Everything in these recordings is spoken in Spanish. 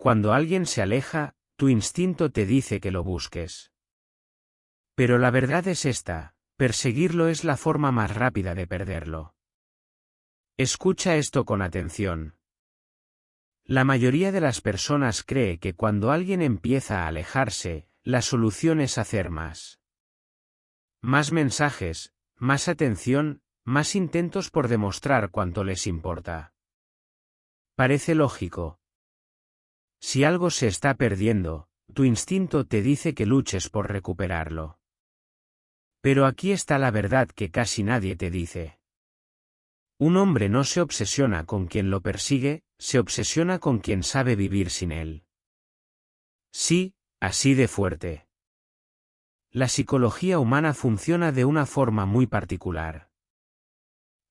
Cuando alguien se aleja, tu instinto te dice que lo busques. Pero la verdad es esta, perseguirlo es la forma más rápida de perderlo. Escucha esto con atención. La mayoría de las personas cree que cuando alguien empieza a alejarse, la solución es hacer más. Más mensajes, más atención, más intentos por demostrar cuánto les importa. Parece lógico. Si algo se está perdiendo, tu instinto te dice que luches por recuperarlo. Pero aquí está la verdad que casi nadie te dice. Un hombre no se obsesiona con quien lo persigue, se obsesiona con quien sabe vivir sin él. Sí, así de fuerte. La psicología humana funciona de una forma muy particular.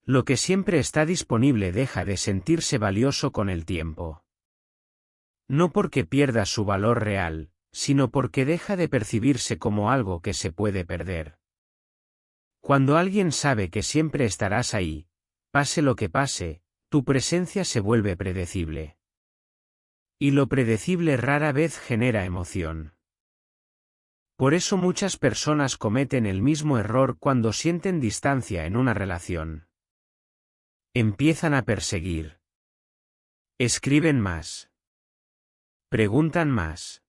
Lo que siempre está disponible deja de sentirse valioso con el tiempo. No porque pierda su valor real, sino porque deja de percibirse como algo que se puede perder. Cuando alguien sabe que siempre estarás ahí, pase lo que pase, tu presencia se vuelve predecible. Y lo predecible rara vez genera emoción. Por eso muchas personas cometen el mismo error cuando sienten distancia en una relación. Empiezan a perseguir. Escriben más. Preguntan más.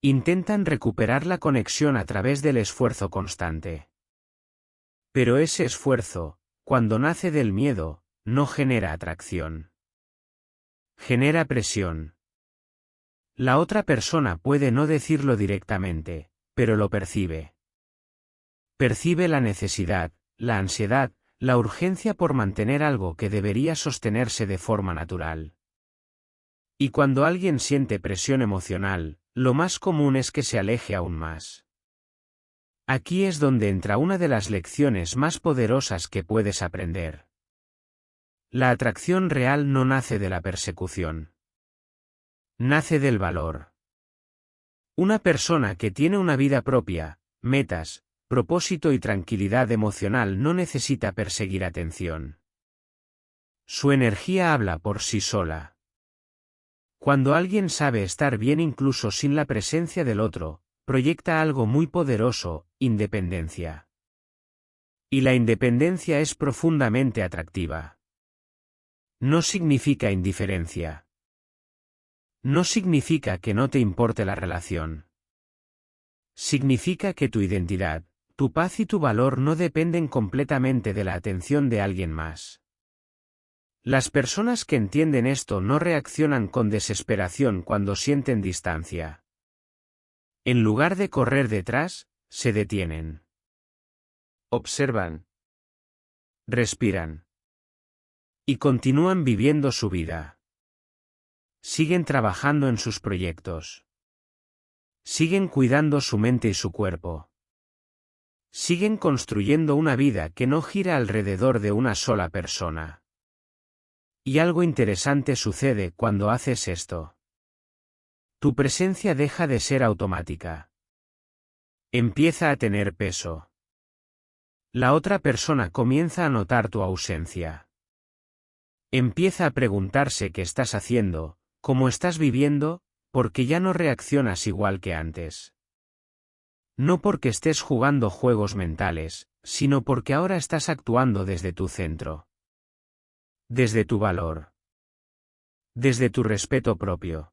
Intentan recuperar la conexión a través del esfuerzo constante. Pero ese esfuerzo, cuando nace del miedo, no genera atracción. Genera presión. La otra persona puede no decirlo directamente, pero lo percibe. Percibe la necesidad, la ansiedad, la urgencia por mantener algo que debería sostenerse de forma natural. Y cuando alguien siente presión emocional, lo más común es que se aleje aún más. Aquí es donde entra una de las lecciones más poderosas que puedes aprender. La atracción real no nace de la persecución. Nace del valor. Una persona que tiene una vida propia, metas, propósito y tranquilidad emocional no necesita perseguir atención. Su energía habla por sí sola. Cuando alguien sabe estar bien incluso sin la presencia del otro, proyecta algo muy poderoso, independencia. Y la independencia es profundamente atractiva. No significa indiferencia. No significa que no te importe la relación. Significa que tu identidad, tu paz y tu valor no dependen completamente de la atención de alguien más. Las personas que entienden esto no reaccionan con desesperación cuando sienten distancia. En lugar de correr detrás, se detienen. Observan. Respiran. Y continúan viviendo su vida. Siguen trabajando en sus proyectos. Siguen cuidando su mente y su cuerpo. Siguen construyendo una vida que no gira alrededor de una sola persona. Y algo interesante sucede cuando haces esto. Tu presencia deja de ser automática. Empieza a tener peso. La otra persona comienza a notar tu ausencia. Empieza a preguntarse qué estás haciendo, cómo estás viviendo, porque ya no reaccionas igual que antes. No porque estés jugando juegos mentales, sino porque ahora estás actuando desde tu centro. Desde tu valor. Desde tu respeto propio.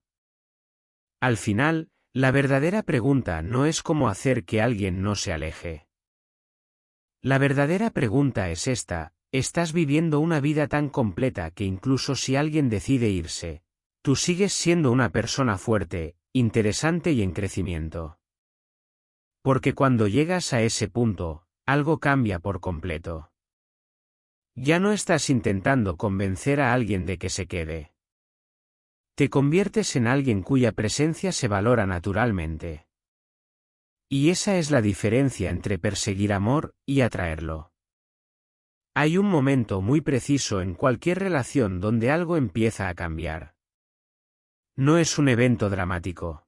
Al final, la verdadera pregunta no es cómo hacer que alguien no se aleje. La verdadera pregunta es esta: ¿estás viviendo una vida tan completa que incluso si alguien decide irse, tú sigues siendo una persona fuerte, interesante y en crecimiento? Porque cuando llegas a ese punto, algo cambia por completo. Ya no estás intentando convencer a alguien de que se quede. Te conviertes en alguien cuya presencia se valora naturalmente. Y esa es la diferencia entre perseguir amor y atraerlo. Hay un momento muy preciso en cualquier relación donde algo empieza a cambiar. No es un evento dramático.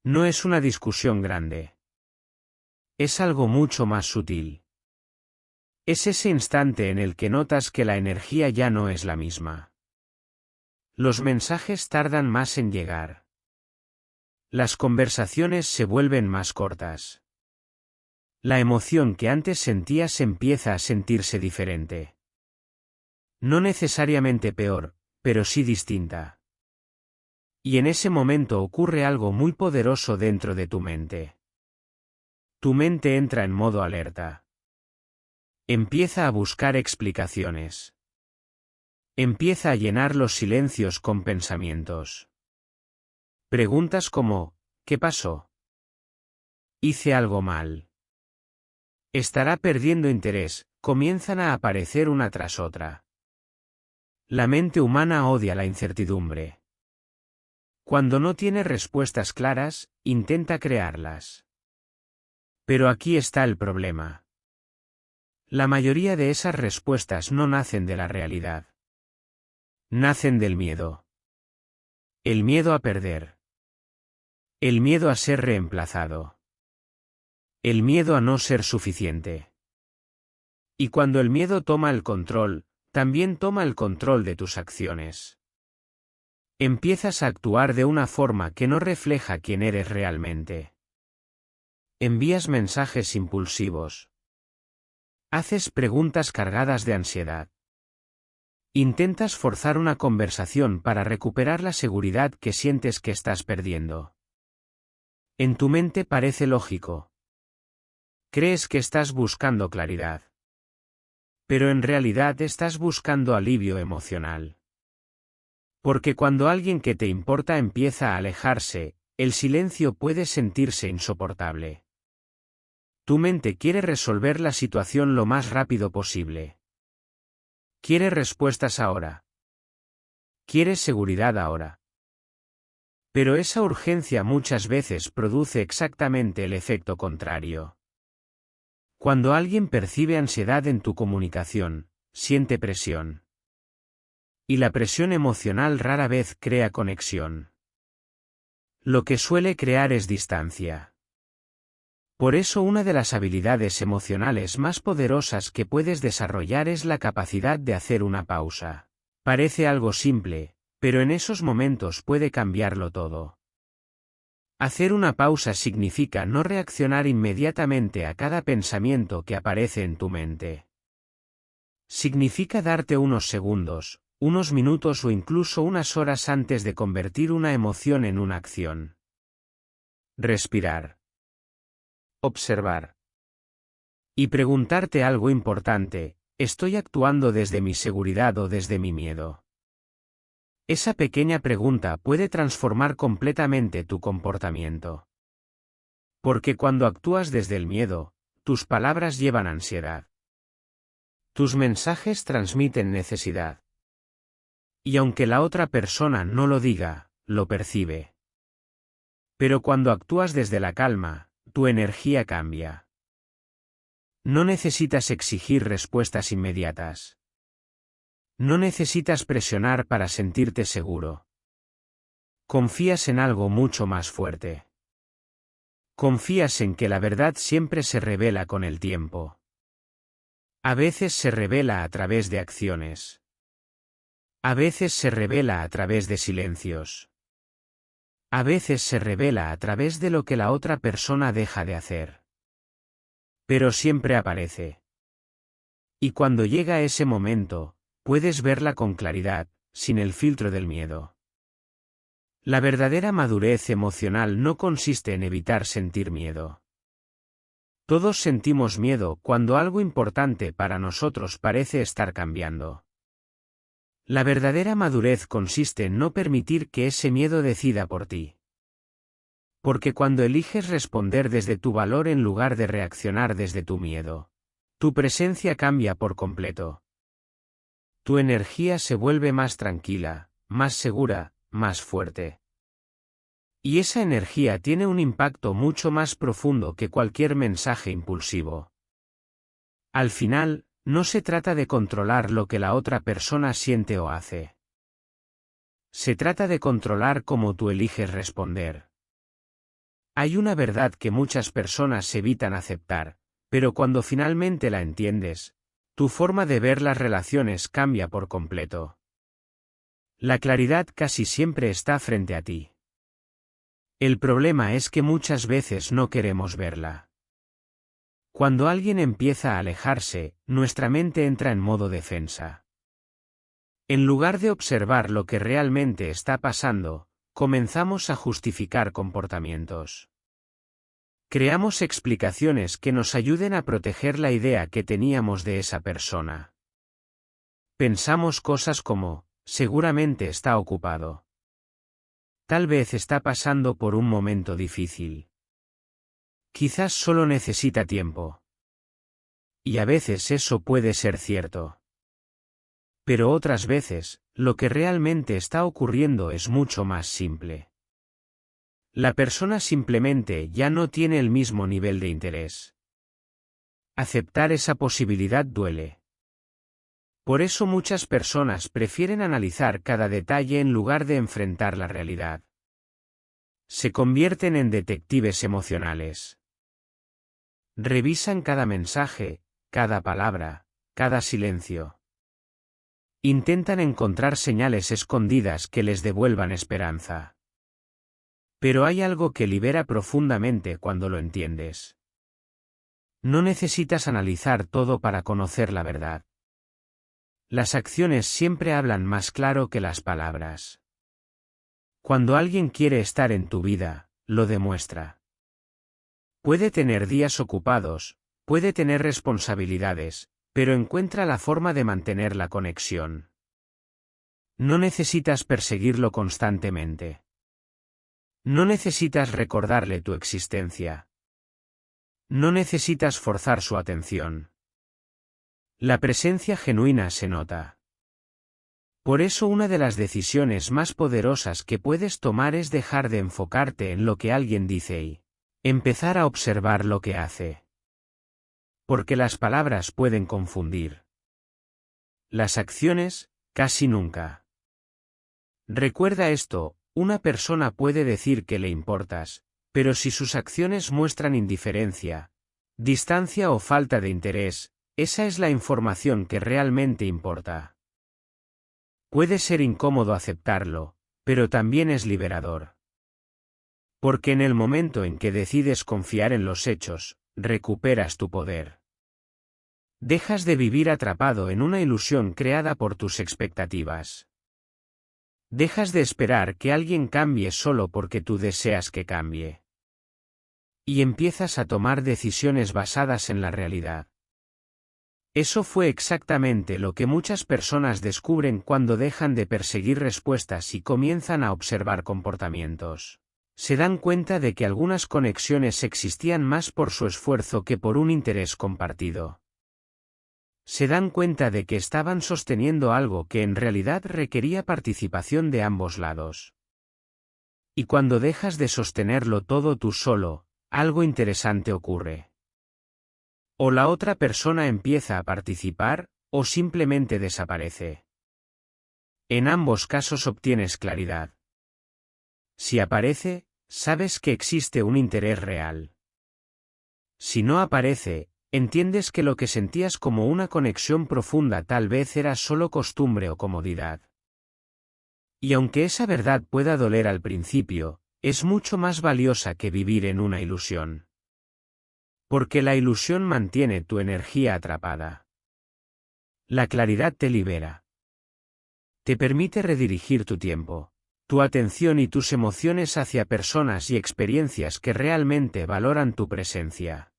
No es una discusión grande. Es algo mucho más sutil. Es ese instante en el que notas que la energía ya no es la misma. Los mensajes tardan más en llegar. Las conversaciones se vuelven más cortas. La emoción que antes sentías empieza a sentirse diferente. No necesariamente peor, pero sí distinta. Y en ese momento ocurre algo muy poderoso dentro de tu mente. Tu mente entra en modo alerta. Empieza a buscar explicaciones. Empieza a llenar los silencios con pensamientos. Preguntas como, ¿qué pasó? ¿Hice algo mal? ¿Estará perdiendo interés? Comienzan a aparecer una tras otra. La mente humana odia la incertidumbre. Cuando no tiene respuestas claras, intenta crearlas. Pero aquí está el problema. La mayoría de esas respuestas no nacen de la realidad. Nacen del miedo. El miedo a perder. El miedo a ser reemplazado. El miedo a no ser suficiente. Y cuando el miedo toma el control, también toma el control de tus acciones. Empiezas a actuar de una forma que no refleja quién eres realmente. Envías mensajes impulsivos. Haces preguntas cargadas de ansiedad. Intentas forzar una conversación para recuperar la seguridad que sientes que estás perdiendo. En tu mente parece lógico. Crees que estás buscando claridad. Pero en realidad estás buscando alivio emocional. Porque cuando alguien que te importa empieza a alejarse, el silencio puede sentirse insoportable. Tu mente quiere resolver la situación lo más rápido posible. Quiere respuestas ahora. Quiere seguridad ahora. Pero esa urgencia muchas veces produce exactamente el efecto contrario. Cuando alguien percibe ansiedad en tu comunicación, siente presión. Y la presión emocional rara vez crea conexión. Lo que suele crear es distancia. Por eso una de las habilidades emocionales más poderosas que puedes desarrollar es la capacidad de hacer una pausa. Parece algo simple, pero en esos momentos puede cambiarlo todo. Hacer una pausa significa no reaccionar inmediatamente a cada pensamiento que aparece en tu mente. Significa darte unos segundos, unos minutos o incluso unas horas antes de convertir una emoción en una acción. Respirar. Observar. Y preguntarte algo importante, ¿estoy actuando desde mi seguridad o desde mi miedo? Esa pequeña pregunta puede transformar completamente tu comportamiento. Porque cuando actúas desde el miedo, tus palabras llevan ansiedad. Tus mensajes transmiten necesidad. Y aunque la otra persona no lo diga, lo percibe. Pero cuando actúas desde la calma, tu energía cambia. No necesitas exigir respuestas inmediatas. No necesitas presionar para sentirte seguro. Confías en algo mucho más fuerte. Confías en que la verdad siempre se revela con el tiempo. A veces se revela a través de acciones. A veces se revela a través de silencios. A veces se revela a través de lo que la otra persona deja de hacer. Pero siempre aparece. Y cuando llega ese momento, puedes verla con claridad, sin el filtro del miedo. La verdadera madurez emocional no consiste en evitar sentir miedo. Todos sentimos miedo cuando algo importante para nosotros parece estar cambiando. La verdadera madurez consiste en no permitir que ese miedo decida por ti. Porque cuando eliges responder desde tu valor en lugar de reaccionar desde tu miedo, tu presencia cambia por completo. Tu energía se vuelve más tranquila, más segura, más fuerte. Y esa energía tiene un impacto mucho más profundo que cualquier mensaje impulsivo. Al final, no se trata de controlar lo que la otra persona siente o hace. Se trata de controlar cómo tú eliges responder. Hay una verdad que muchas personas evitan aceptar, pero cuando finalmente la entiendes, tu forma de ver las relaciones cambia por completo. La claridad casi siempre está frente a ti. El problema es que muchas veces no queremos verla. Cuando alguien empieza a alejarse, nuestra mente entra en modo defensa. En lugar de observar lo que realmente está pasando, comenzamos a justificar comportamientos. Creamos explicaciones que nos ayuden a proteger la idea que teníamos de esa persona. Pensamos cosas como, seguramente está ocupado. Tal vez está pasando por un momento difícil. Quizás solo necesita tiempo. Y a veces eso puede ser cierto. Pero otras veces, lo que realmente está ocurriendo es mucho más simple. La persona simplemente ya no tiene el mismo nivel de interés. Aceptar esa posibilidad duele. Por eso muchas personas prefieren analizar cada detalle en lugar de enfrentar la realidad. Se convierten en detectives emocionales. Revisan cada mensaje, cada palabra, cada silencio. Intentan encontrar señales escondidas que les devuelvan esperanza. Pero hay algo que libera profundamente cuando lo entiendes. No necesitas analizar todo para conocer la verdad. Las acciones siempre hablan más claro que las palabras. Cuando alguien quiere estar en tu vida, lo demuestra. Puede tener días ocupados, puede tener responsabilidades, pero encuentra la forma de mantener la conexión. No necesitas perseguirlo constantemente. No necesitas recordarle tu existencia. No necesitas forzar su atención. La presencia genuina se nota. Por eso una de las decisiones más poderosas que puedes tomar es dejar de enfocarte en lo que alguien dice y empezar a observar lo que hace. Porque las palabras pueden confundir. Las acciones, casi nunca. Recuerda esto, una persona puede decir que le importas, pero si sus acciones muestran indiferencia, distancia o falta de interés, esa es la información que realmente importa. Puede ser incómodo aceptarlo, pero también es liberador. Porque en el momento en que decides confiar en los hechos, recuperas tu poder. Dejas de vivir atrapado en una ilusión creada por tus expectativas. Dejas de esperar que alguien cambie solo porque tú deseas que cambie. Y empiezas a tomar decisiones basadas en la realidad. Eso fue exactamente lo que muchas personas descubren cuando dejan de perseguir respuestas y comienzan a observar comportamientos. Se dan cuenta de que algunas conexiones existían más por su esfuerzo que por un interés compartido. Se dan cuenta de que estaban sosteniendo algo que en realidad requería participación de ambos lados. Y cuando dejas de sostenerlo todo tú solo, algo interesante ocurre. O la otra persona empieza a participar, o simplemente desaparece. En ambos casos obtienes claridad. Si aparece, sabes que existe un interés real. Si no aparece, entiendes que lo que sentías como una conexión profunda tal vez era solo costumbre o comodidad. Y aunque esa verdad pueda doler al principio, es mucho más valiosa que vivir en una ilusión. Porque la ilusión mantiene tu energía atrapada. La claridad te libera. Te permite redirigir tu tiempo, tu atención y tus emociones hacia personas y experiencias que realmente valoran tu presencia.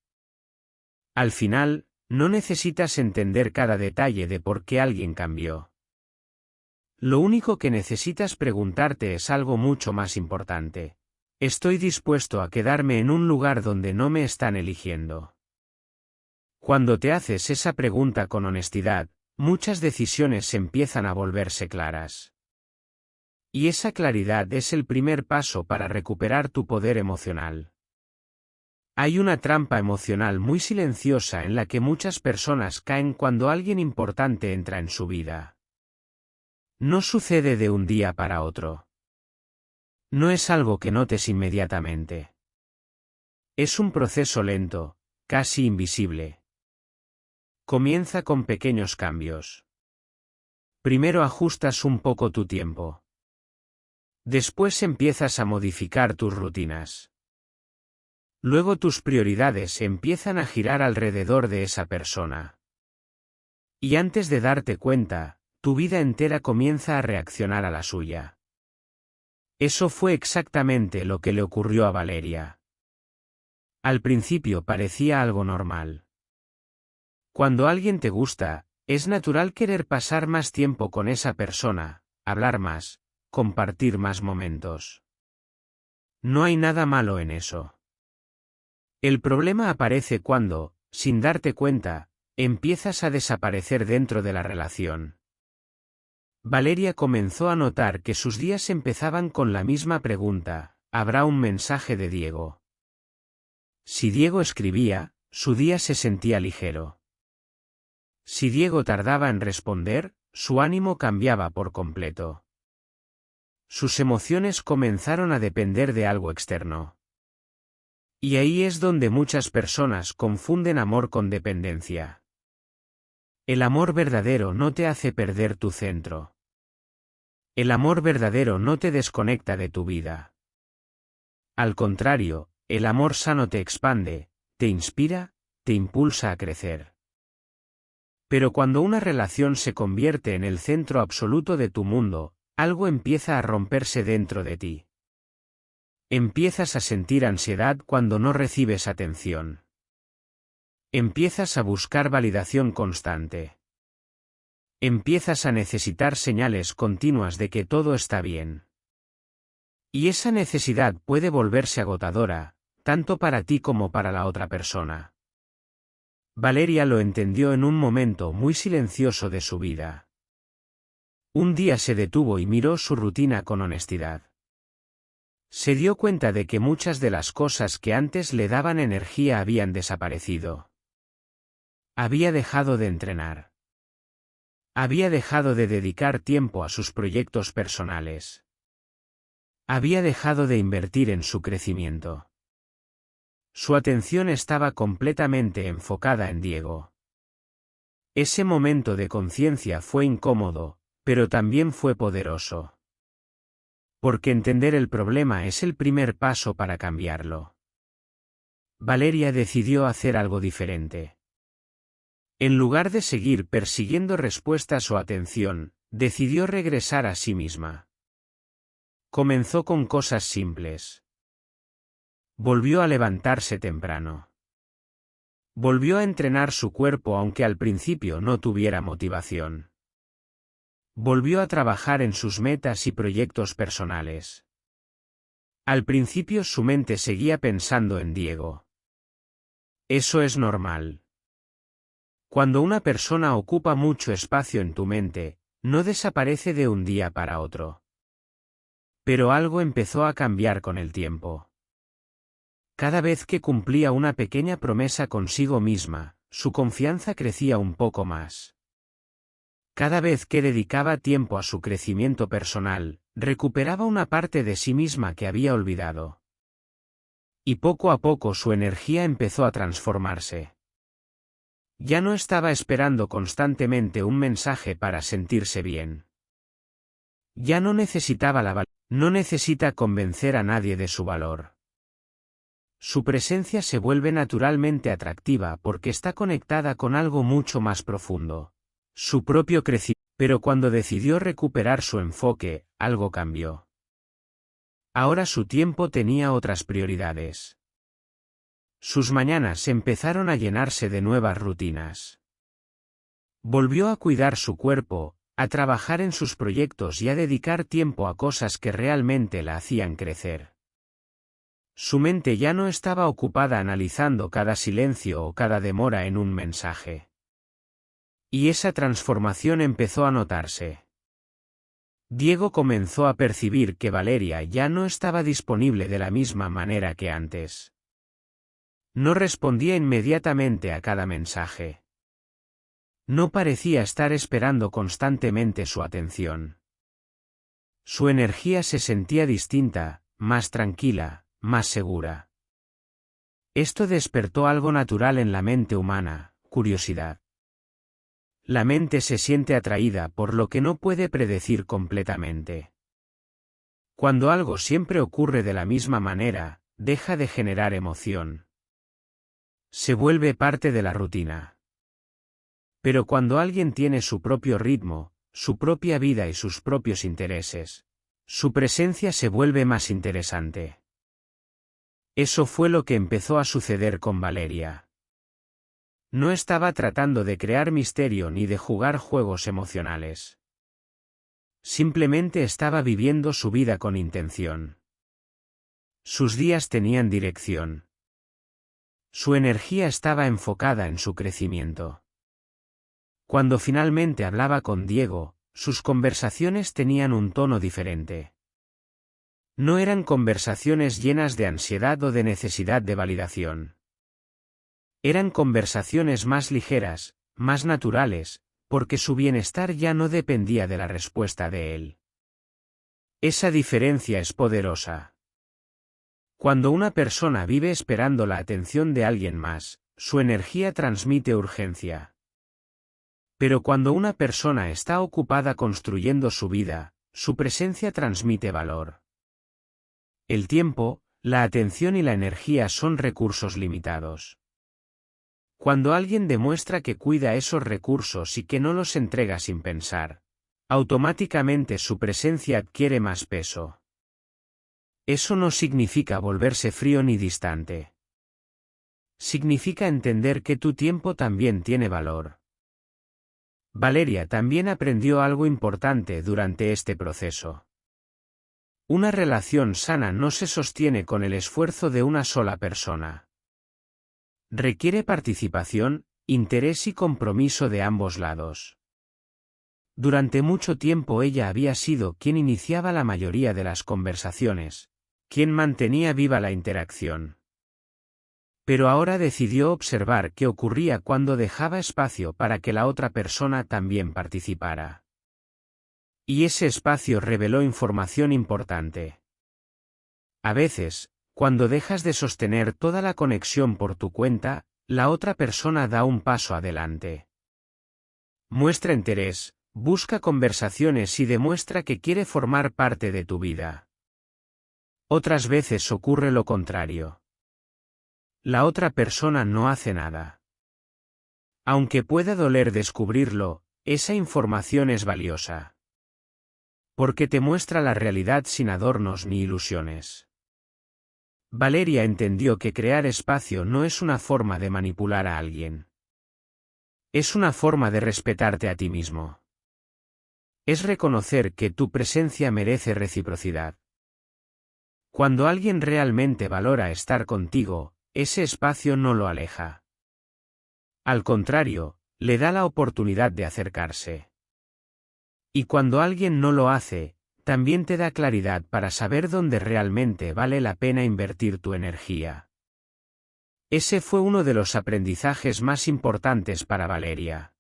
Al final, no necesitas entender cada detalle de por qué alguien cambió. Lo único que necesitas preguntarte es algo mucho más importante. ¿Estoy dispuesto a quedarme en un lugar donde no me están eligiendo? Cuando te haces esa pregunta con honestidad, muchas decisiones empiezan a volverse claras. Y esa claridad es el primer paso para recuperar tu poder emocional. Hay una trampa emocional muy silenciosa en la que muchas personas caen cuando alguien importante entra en su vida. No sucede de un día para otro. No es algo que notes inmediatamente. Es un proceso lento, casi invisible. Comienza con pequeños cambios. Primero ajustas un poco tu tiempo. Después empiezas a modificar tus rutinas. Luego tus prioridades empiezan a girar alrededor de esa persona. Y antes de darte cuenta, tu vida entera comienza a reaccionar a la suya. Eso fue exactamente lo que le ocurrió a Valeria. Al principio parecía algo normal. Cuando alguien te gusta, es natural querer pasar más tiempo con esa persona, hablar más, compartir más momentos. No hay nada malo en eso. El problema aparece cuando, sin darte cuenta, empiezas a desaparecer dentro de la relación. Valeria comenzó a notar que sus días empezaban con la misma pregunta: ¿habrá un mensaje de Diego? Si Diego escribía, su día se sentía ligero. Si Diego tardaba en responder, su ánimo cambiaba por completo. Sus emociones comenzaron a depender de algo externo. Y ahí es donde muchas personas confunden amor con dependencia. El amor verdadero no te hace perder tu centro. El amor verdadero no te desconecta de tu vida. Al contrario, el amor sano te expande, te inspira, te impulsa a crecer. Pero cuando una relación se convierte en el centro absoluto de tu mundo, algo empieza a romperse dentro de ti. Empiezas a sentir ansiedad cuando no recibes atención. Empiezas a buscar validación constante. Empiezas a necesitar señales continuas de que todo está bien. Y esa necesidad puede volverse agotadora, tanto para ti como para la otra persona. Valeria lo entendió en un momento muy silencioso de su vida. Un día se detuvo y miró su rutina con honestidad. Se dio cuenta de que muchas de las cosas que antes le daban energía habían desaparecido. Había dejado de entrenar. Había dejado de dedicar tiempo a sus proyectos personales. Había dejado de invertir en su crecimiento. Su atención estaba completamente enfocada en Diego. Ese momento de conciencia fue incómodo, pero también fue poderoso. Porque entender el problema es el primer paso para cambiarlo. Valeria decidió hacer algo diferente. En lugar de seguir persiguiendo respuestas o atención, decidió regresar a sí misma. Comenzó con cosas simples. Volvió a levantarse temprano. Volvió a entrenar su cuerpo aunque al principio no tuviera motivación. Volvió a trabajar en sus metas y proyectos personales. Al principio su mente seguía pensando en Diego. Eso es normal. Cuando una persona ocupa mucho espacio en tu mente, no desaparece de un día para otro. Pero algo empezó a cambiar con el tiempo. Cada vez que cumplía una pequeña promesa consigo misma, su confianza crecía un poco más. Cada vez que dedicaba tiempo a su crecimiento personal, recuperaba una parte de sí misma que había olvidado. Y poco a poco su energía empezó a transformarse. Ya no estaba esperando constantemente un mensaje para sentirse bien. Ya no necesitaba no necesita convencer a nadie de su valor. Su presencia se vuelve naturalmente atractiva porque está conectada con algo mucho más profundo. Su propio crecimiento. Pero cuando decidió recuperar su enfoque, algo cambió. Ahora su tiempo tenía otras prioridades. Sus mañanas empezaron a llenarse de nuevas rutinas. Volvió a cuidar su cuerpo, a trabajar en sus proyectos y a dedicar tiempo a cosas que realmente la hacían crecer. Su mente ya no estaba ocupada analizando cada silencio o cada demora en un mensaje. Y esa transformación empezó a notarse. Diego comenzó a percibir que Valeria ya no estaba disponible de la misma manera que antes. No respondía inmediatamente a cada mensaje. No parecía estar esperando constantemente su atención. Su energía se sentía distinta, más tranquila, más segura. Esto despertó algo natural en la mente humana: curiosidad. la mente se siente atraída por lo que no puede predecir completamente. Cuando algo siempre ocurre de la misma manera, deja de generar emoción. Se vuelve parte de la rutina. Pero cuando alguien tiene su propio ritmo, su propia vida y sus propios intereses, su presencia se vuelve más interesante. Eso fue lo que empezó a suceder con Valeria. No estaba tratando de crear misterio ni de jugar juegos emocionales. Simplemente estaba viviendo su vida con intención. Sus días tenían dirección. Su energía estaba enfocada en su crecimiento. Cuando finalmente hablaba con Diego, sus conversaciones tenían un tono diferente. No eran conversaciones llenas de ansiedad o de necesidad de validación. Eran conversaciones más ligeras, más naturales, porque su bienestar ya no dependía de la respuesta de él. Esa diferencia es poderosa. Cuando una persona vive esperando la atención de alguien más, su energía transmite urgencia. Pero cuando una persona está ocupada construyendo su vida, su presencia transmite valor. El tiempo, la atención y la energía son recursos limitados. Cuando alguien demuestra que cuida esos recursos y que no los entrega sin pensar, automáticamente su presencia adquiere más peso. Eso no significa volverse frío ni distante. Significa entender que tu tiempo también tiene valor. Valeria también aprendió algo importante durante este proceso. Una relación sana no se sostiene con el esfuerzo de una sola persona. Requiere participación, interés y compromiso de ambos lados. Durante mucho tiempo ella había sido quien iniciaba la mayoría de las conversaciones, quien mantenía viva la interacción. Pero ahora decidió observar qué ocurría cuando dejaba espacio para que la otra persona también participara. Y ese espacio reveló información importante. A veces, cuando dejas de sostener toda la conexión por tu cuenta, la otra persona da un paso adelante. Muestra interés, busca conversaciones y demuestra que quiere formar parte de tu vida. Otras veces ocurre lo contrario. La otra persona no hace nada. Aunque pueda doler descubrirlo, esa información es valiosa. Porque te muestra la realidad sin adornos ni ilusiones. Valeria entendió que crear espacio no es una forma de manipular a alguien. Es una forma de respetarte a ti mismo. Es reconocer que tu presencia merece reciprocidad. Cuando alguien realmente valora estar contigo, ese espacio no lo aleja. Al contrario, le da la oportunidad de acercarse. Y cuando alguien no lo hace, también te da claridad para saber dónde realmente vale la pena invertir tu energía. Ese fue uno de los aprendizajes más importantes para Valeria.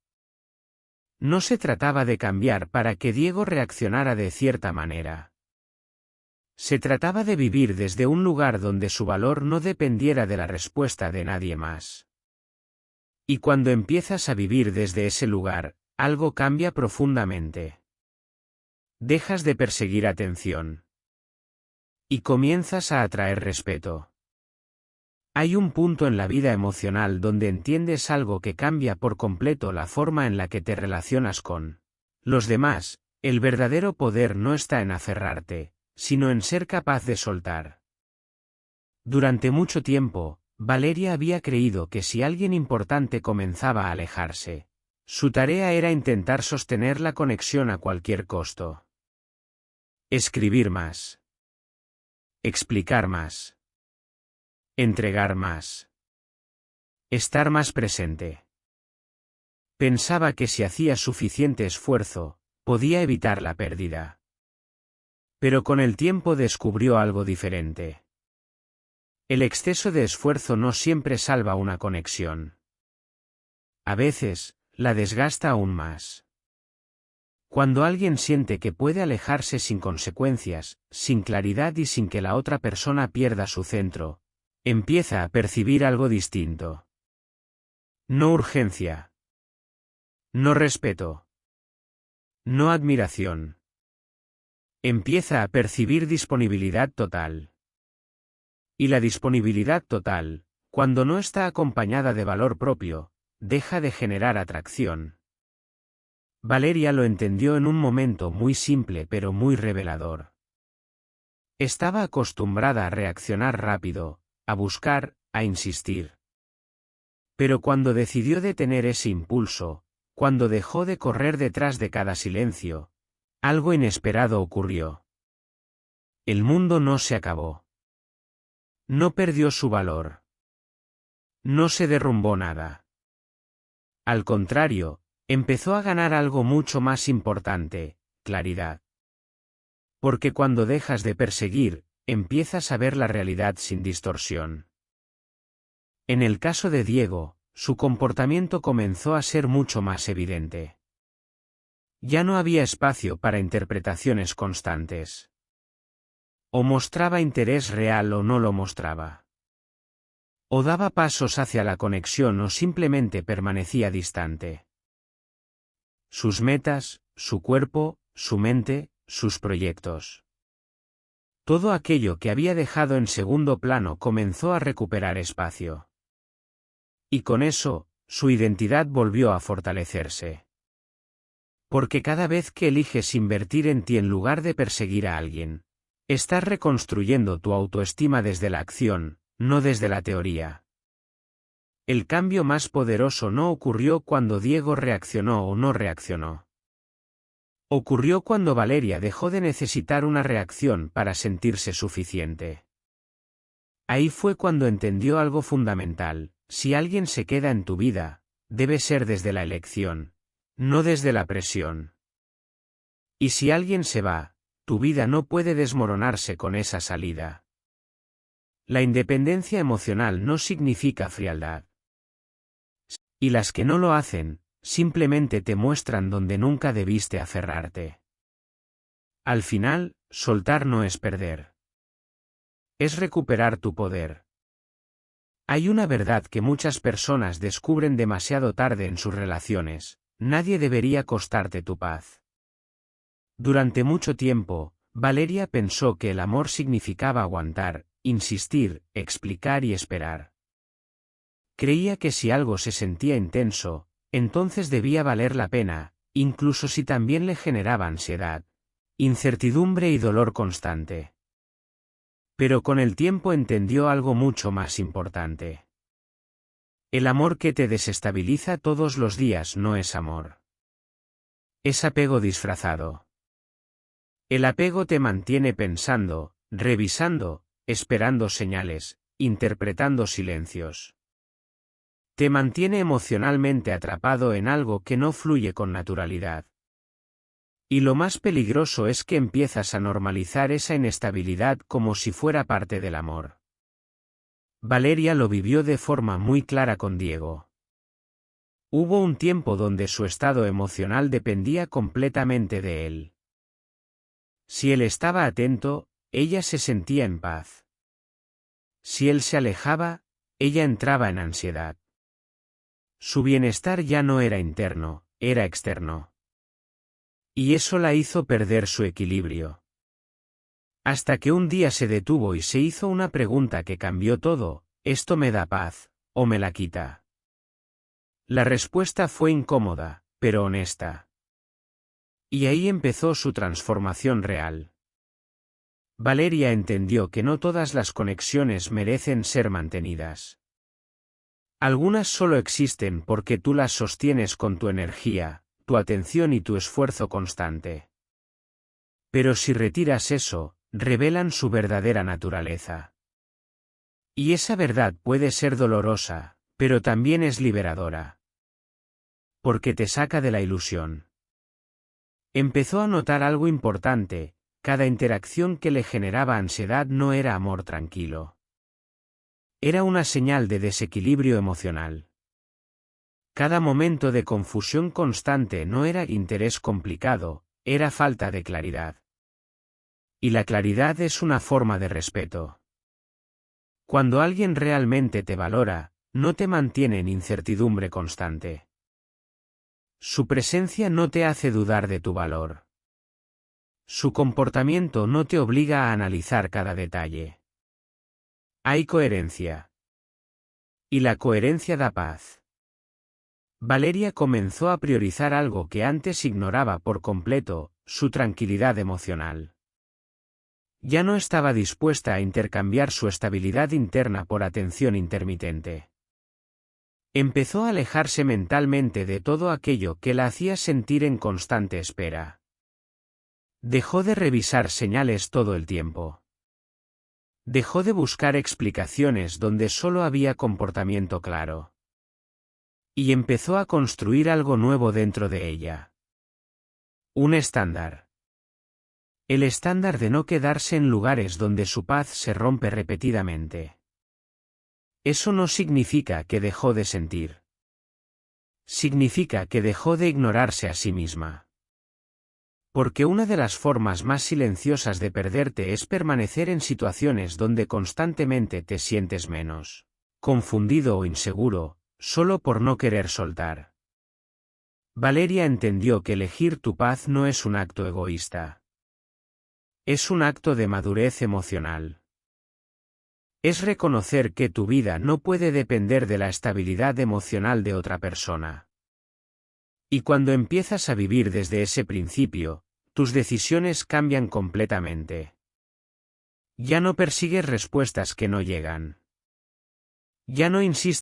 No se trataba de cambiar para que Diego reaccionara de cierta manera. Se trataba de vivir desde un lugar donde su valor no dependiera de la respuesta de nadie más. Y cuando empiezas a vivir desde ese lugar, algo cambia profundamente. Dejas de perseguir atención. Y comienzas a atraer respeto. Hay un punto en la vida emocional donde entiendes algo que cambia por completo la forma en la que te relacionas con los demás. El verdadero poder no está en aferrarte, sino en ser capaz de soltar. Durante mucho tiempo, Valeria había creído que si alguien importante comenzaba a alejarse, su tarea era intentar sostener la conexión a cualquier costo. Escribir más. Explicar más. Entregar más. Estar más presente. Pensaba que si hacía suficiente esfuerzo, podía evitar la pérdida. Pero con el tiempo descubrió algo diferente. El exceso de esfuerzo no siempre salva una conexión. A veces, la desgasta aún más. Cuando alguien siente que puede alejarse sin consecuencias, sin claridad y sin que la otra persona pierda su centro, empieza a percibir algo distinto. No urgencia. No respeto. No admiración. Empieza a percibir disponibilidad total. Y la disponibilidad total, cuando no está acompañada de valor propio, deja de generar atracción. Valeria lo entendió en un momento muy simple pero muy revelador. Estaba acostumbrada a reaccionar rápido, a buscar, a insistir. Pero cuando decidió detener ese impulso, cuando dejó de correr detrás de cada silencio, algo inesperado ocurrió. El mundo no se acabó. No perdió su valor. No se derrumbó nada. Al contrario, empezó a ganar algo mucho más importante, claridad. Porque cuando dejas de perseguir, empiezas a ver la realidad sin distorsión. En el caso de Diego, su comportamiento comenzó a ser mucho más evidente. Ya no había espacio para interpretaciones constantes. O mostraba interés real o no lo mostraba. O daba pasos hacia la conexión o simplemente permanecía distante. Sus metas, su cuerpo, su mente, sus proyectos. Todo aquello que había dejado en segundo plano comenzó a recuperar espacio. Y con eso, su identidad volvió a fortalecerse. Porque cada vez que eliges invertir en ti en lugar de perseguir a alguien, estás reconstruyendo tu autoestima desde la acción, no desde la teoría. El cambio más poderoso no ocurrió cuando Diego reaccionó o no reaccionó. Ocurrió cuando Valeria dejó de necesitar una reacción para sentirse suficiente. Ahí fue cuando entendió algo fundamental: si alguien se queda en tu vida, debe ser desde la elección, no desde la presión. Y si alguien se va, tu vida no puede desmoronarse con esa salida. La independencia emocional no significa frialdad. Y las que no lo hacen, simplemente te muestran donde nunca debiste aferrarte. Al final, soltar no es perder. Es recuperar tu poder. Hay una verdad que muchas personas descubren demasiado tarde en sus relaciones: nadie debería costarte tu paz. Durante mucho tiempo, Valeria pensó que el amor significaba aguantar, insistir, explicar y esperar. Creía que si algo se sentía intenso, entonces debía valer la pena, incluso si también le generaba ansiedad, incertidumbre y dolor constante. Pero con el tiempo entendió algo mucho más importante. El amor que te desestabiliza todos los días no es amor. Es apego disfrazado. El apego te mantiene pensando, revisando, esperando señales, interpretando silencios. Te mantiene emocionalmente atrapado en algo que no fluye con naturalidad. Y lo más peligroso es que empiezas a normalizar esa inestabilidad como si fuera parte del amor. Valeria lo vivió de forma muy clara con Diego. Hubo un tiempo donde su estado emocional dependía completamente de él. Si él estaba atento, ella se sentía en paz. Si él se alejaba, ella entraba en ansiedad. Su bienestar ya no era interno, era externo. Y eso la hizo perder su equilibrio. Hasta que un día se detuvo y se hizo una pregunta que cambió todo: ¿esto me da paz, o me la quita? La respuesta fue incómoda, pero honesta. Y ahí empezó su transformación real. Valeria entendió que no todas las conexiones merecen ser mantenidas. Algunas solo existen porque tú las sostienes con tu energía, tu atención y tu esfuerzo constante. Pero si retiras eso, revelan su verdadera naturaleza. Y esa verdad puede ser dolorosa, pero también es liberadora. Porque te saca de la ilusión. Empezó a notar algo importante: cada interacción que le generaba ansiedad no era amor tranquilo. Era una señal de desequilibrio emocional. Cada momento de confusión constante no era interés complicado, era falta de claridad. Y la claridad es una forma de respeto. Cuando alguien realmente te valora, no te mantiene en incertidumbre constante. Su presencia no te hace dudar de tu valor. Su comportamiento no te obliga a analizar cada detalle. Hay coherencia. Y la coherencia da paz. Valeria comenzó a priorizar algo que antes ignoraba por completo, su tranquilidad emocional. Ya no estaba dispuesta a intercambiar su estabilidad interna por atención intermitente. Empezó a alejarse mentalmente de todo aquello que la hacía sentir en constante espera. Dejó de revisar señales todo el tiempo. Dejó de buscar explicaciones donde solo había comportamiento claro. Y empezó a construir algo nuevo dentro de ella. Un estándar. El estándar de no quedarse en lugares donde su paz se rompe repetidamente. Eso no significa que dejó de sentir. Significa que dejó de ignorarse a sí misma. Porque una de las formas más silenciosas de perderte es permanecer en situaciones donde constantemente te sientes menos confundido o inseguro, solo por no querer soltar. Valeria entendió que elegir tu paz no es un acto egoísta. Es un acto de madurez emocional. Es reconocer que tu vida no puede depender de la estabilidad emocional de otra persona. Y cuando empiezas a vivir desde ese principio, tus decisiones cambian completamente. Ya no persigues respuestas que no llegan. Ya no insistes